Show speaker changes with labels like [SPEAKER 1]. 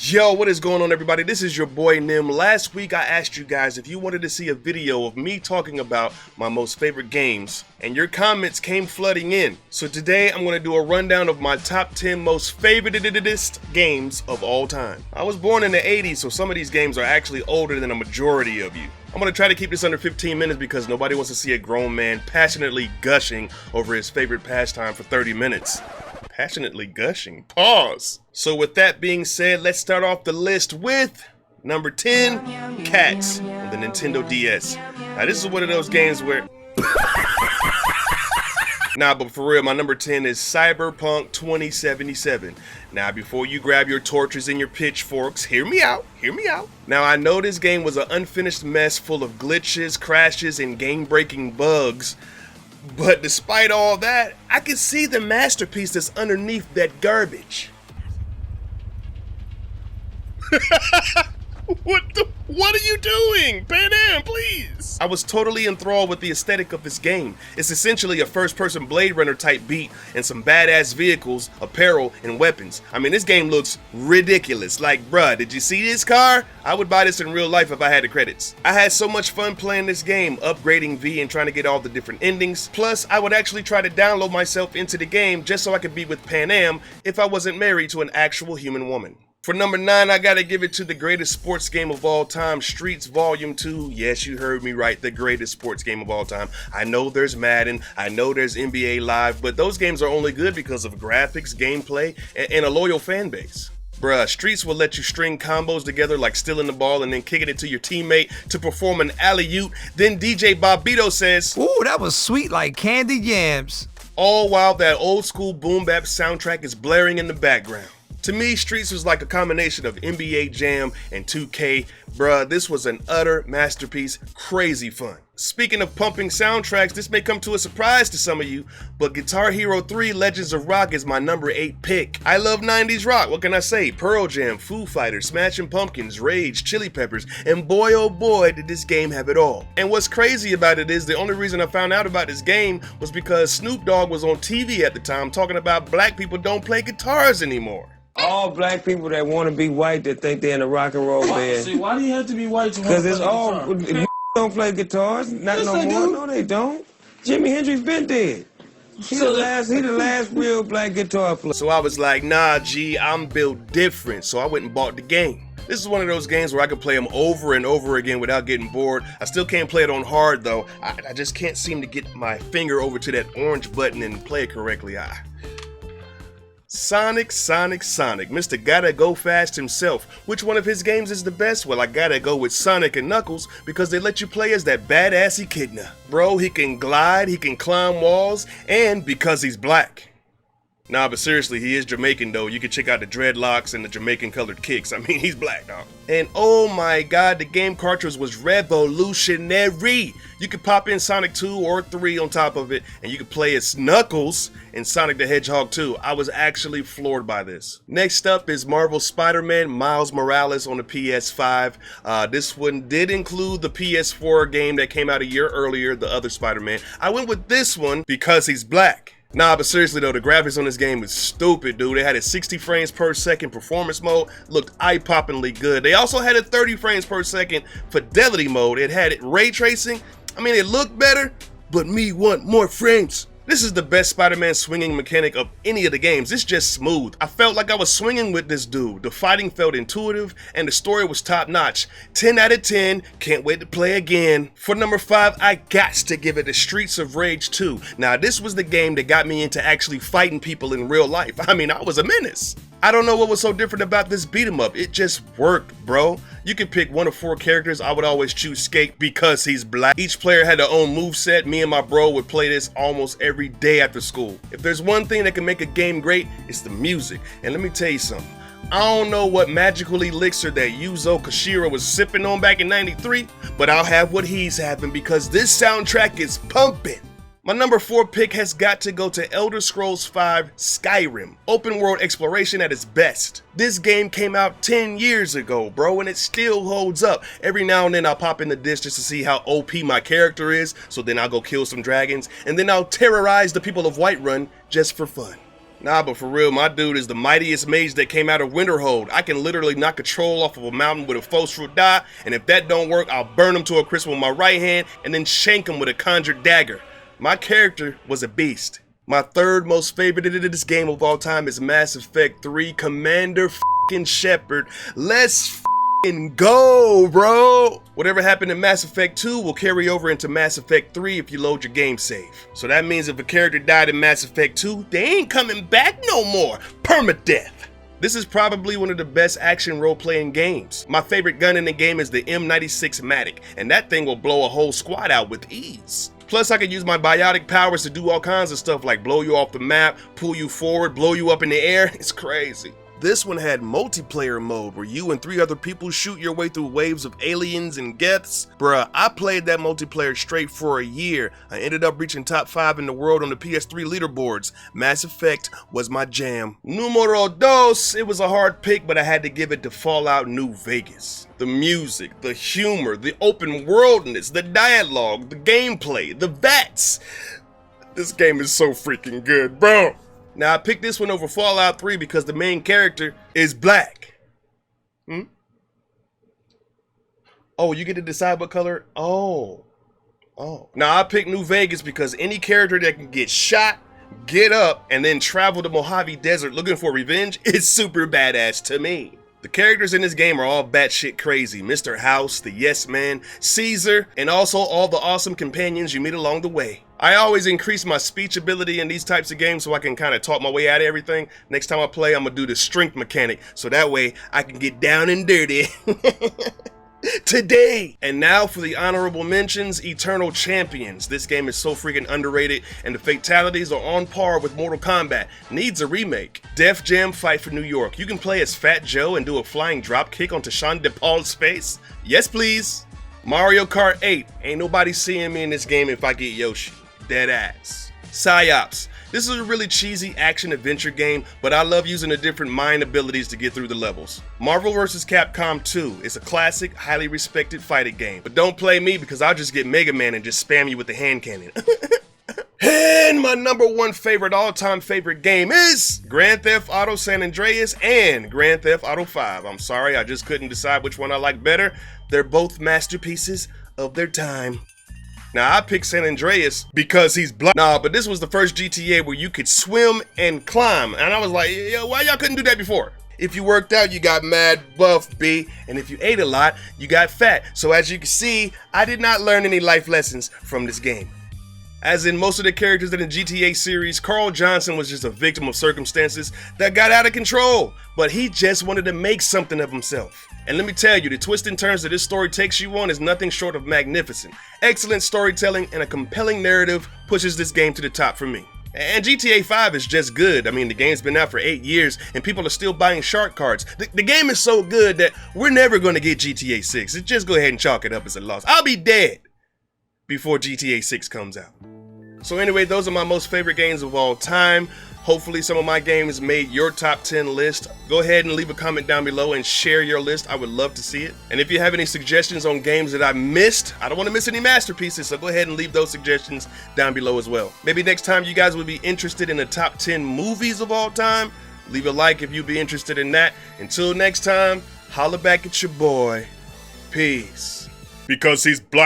[SPEAKER 1] Yo, what is going on, everybody? This is your boy Nem. Last week I asked you guys if you wanted to see a video of me talking about my most favorite games, and your comments came flooding in. So today I'm going to do a rundown of my top 10 most favoritist games of all time. I was born in the 80s, so some of these games are actually older than a majority of you. I'm going to try to keep this under 15 minutes because nobody wants to see a grown man passionately gushing over his favorite pastime for 30 minutes. Passionately gushing. Pause. So with that being said, let's start off the list with number 10, Cats on the Nintendo DS. Now this is one of those games where... Nah, but for real, my number 10 is Cyberpunk 2077. Now, before you grab your torches and your pitchforks, hear me out. Now, I know this game was an unfinished mess full of glitches, crashes, and game-breaking bugs. But despite all that, I can see the masterpiece that's underneath that garbage. What are you doing? Pan Am, please! I was totally enthralled with the aesthetic of this game. It's essentially a first-person Blade Runner type beat and some badass vehicles, apparel, and weapons. I mean, this game looks ridiculous. Like, bruh, did you see this car? I would buy this in real life if I had the credits. I had so much fun playing this game, upgrading V and trying to get all the different endings. Plus, I would actually try to download myself into the game just so I could be with Pan Am if I wasn't married to an actual human woman. For number 9, I gotta give it to the greatest sports game of all time, Streets Volume 2. Yes, you heard me right, the greatest sports game of all time. I know there's Madden, I know there's NBA Live, but those games are only good because of graphics, gameplay, and a loyal fan base. Bruh, Streets will let you string combos together like stealing the ball and then kicking it to your teammate to perform an alley-oop. Then DJ Bobbito says,
[SPEAKER 2] "Ooh, that was sweet like candy yams." All
[SPEAKER 1] while that old school boom bap soundtrack is blaring in the background. To me, Streets was like a combination of NBA Jam and 2K. Bruh, this was an utter masterpiece, crazy fun. Speaking of pumping soundtracks, this may come to a surprise to some of you, but Guitar Hero 3 Legends of Rock is my number 8 pick. I love 90s rock, what can I say? Pearl Jam, Foo Fighters, Smashing Pumpkins, Rage, Chili Peppers, and boy oh boy did this game have it all. And what's crazy about it is the only reason I found out about this game was because Snoop Dogg was on TV at the time talking about black people don't play guitars anymore.
[SPEAKER 3] All black people that want to be white that think they're in a rock and roll band.
[SPEAKER 4] See, why do you have to be white to want to
[SPEAKER 3] Because
[SPEAKER 4] play
[SPEAKER 3] it's all
[SPEAKER 4] guitar?
[SPEAKER 3] don't play guitars. Not
[SPEAKER 4] Yes,
[SPEAKER 3] no
[SPEAKER 4] they
[SPEAKER 3] more.
[SPEAKER 4] do.
[SPEAKER 3] No, they don't. Jimi Hendrix been dead. He the last real black guitar player.
[SPEAKER 1] So I was like, nah, G, I'm built different. So I went and bought the game. This is one of those games where I can play them over and over again without getting bored. I still can't play it on hard though. I just can't seem to get my finger over to that orange button and play it correctly. Sonic. Mr. Gotta Go Fast himself. Which one of his games is the best? Well, I gotta go with Sonic and Knuckles because they let you play as that badass echidna. Bro, he can glide, he can climb walls, and because he's black. Nah, but seriously, he is Jamaican though. You can check out the dreadlocks and the Jamaican colored kicks. I mean, he's black, dog. And oh my god, the game cartridge was revolutionary. You could pop in Sonic 2 or 3 on top of it, and you could play as Knuckles in Sonic the Hedgehog 2. I was actually floored by this. Next up is Marvel Spider-Man Miles Morales on the PS5. This one did include the PS4 game that came out a year earlier, the other Spider-Man. I went with this one because he's black. Nah, but seriously though, the graphics on this game is stupid, dude. They had a 60 frames per second performance mode, looked eye-poppingly good. They also had a 30 frames per second fidelity mode. It had ray tracing. I mean, it looked better, but me want more frames. This is the best Spider-Man swinging mechanic of any of the games. It's just smooth. I felt like I was swinging with this dude. The fighting felt intuitive and the story was top notch. 10 out of 10, can't wait to play again. For number 5, I gots to give it to Streets of Rage 2. Now this was the game that got me into actually fighting people in real life. I mean, I was a menace. I don't know what was so different about this beat 'em up. It just worked, bro. You could pick one of 4 characters. I would always choose Skate because he's black. Each player had their own moveset. Me and my bro would play this almost every day after school. If there's one thing that can make a game great, it's the music. And let me tell you something. I don't know what magical elixir that Yuzo Koshiro was sipping on back in '93, but I'll have what he's having because this soundtrack is pumping. My number 4 pick has got to go to Elder Scrolls V Skyrim, open world exploration at its best. This game came out 10 years ago, bro, and it still holds up. Every now and then I'll pop in the disc just to see how OP my character is, so then I'll go kill some dragons, and then I'll terrorize the people of Whiterun just for fun. Nah, but for real, my dude is the mightiest mage that came out of Winterhold. I can literally knock a troll off of a mountain with a phosphor die, and if that don't work, I'll burn him to a crisp with my right hand and then shank him with a conjured dagger. My character was a beast. My third most favorite in this game of all time is Mass Effect 3 Commander f***ing Shepard. Let's f***ing go, bro! Whatever happened in Mass Effect 2 will carry over into Mass Effect 3 if you load your game save. So that means if a character died in Mass Effect 2, they ain't coming back no more. Permadeath. This is probably one of the best action role-playing games. My favorite gun in the game is the M96 Matic, and that thing will blow a whole squad out with ease. Plus, I can use my biotic powers to do all kinds of stuff like blow you off the map, pull you forward, blow you up in the air. It's crazy. This one had multiplayer mode where you and 3 other people shoot your way through waves of aliens and geths. Bruh, I played that multiplayer straight for a year. I ended up reaching top 5 in the world on the PS3 leaderboards. Mass Effect was my jam. Numero dos, it was a hard pick, but I had to give it to Fallout New Vegas. The music, the humor, the open worldness, the dialogue, the gameplay, the VATS. This game is so freaking good, bro. Now, I picked this one over Fallout 3 because the main character is black. Oh, you get to decide what color? Oh. Now, I picked New Vegas because any character that can get shot, get up, and then travel to Mojave Desert looking for revenge is super badass to me. The characters in this game are all batshit crazy. Mr. House, the Yes Man, Caesar, and also all the awesome companions you meet along the way. I always increase my speech ability in these types of games so I can kind of talk my way out of everything. Next time I play, I'm gonna do the strength mechanic, so that way I can get down and dirty. Today! And now for the honorable mentions, Eternal Champions. This game is so freaking underrated, and the fatalities are on par with Mortal Kombat. Needs a remake. Def Jam Fight for New York. You can play as Fat Joe and do a flying drop kick onto Sean DePaul's face. Yes, please. Mario Kart 8. Ain't nobody seeing me in this game if I get Yoshi. Dead ass. Psyops. This is a really cheesy action-adventure game, but I love using the different mind abilities to get through the levels. Marvel vs. Capcom 2 is a classic, highly respected fighting game, but don't play me because I'll just get Mega Man and just spam you with the hand cannon. And my number one favorite, all-time favorite game is Grand Theft Auto San Andreas and Grand Theft Auto 5. I'm sorry, I just couldn't decide which one I like better. They're both masterpieces of their time. Now, I picked San Andreas because he's black. Nah, but this was the first GTA where you could swim and climb. And I was like, yo, why y'all couldn't do that before? If you worked out, you got mad buff, B. And if you ate a lot, you got fat. So as you can see, I did not learn any life lessons from this game. As in most of the characters in the GTA series, Carl Johnson was just a victim of circumstances that got out of control. But he just wanted to make something of himself. And let me tell you, the twists and turns that this story takes you on is nothing short of magnificent. Excellent storytelling and a compelling narrative pushes this game to the top for me. And GTA 5 is just good. I mean, the game's been out for 8 years and people are still buying shark cards. The game is so good that we're never going to get GTA 6. So just go ahead and chalk it up as a loss. I'll be dead before GTA 6 comes out. So anyway, those are my most favorite games of all time. Hopefully some of my games made your top 10 list. Go ahead and leave a comment down below and share your list. I would love to see it. And if you have any suggestions on games that I missed, I don't want to miss any masterpieces, so go ahead and leave those suggestions down below as well. Maybe next time you guys would be interested in the top 10 movies of all time. Leave a like if you'd be interested in that. Until next time, holla back at your boy. Peace. Because he's black.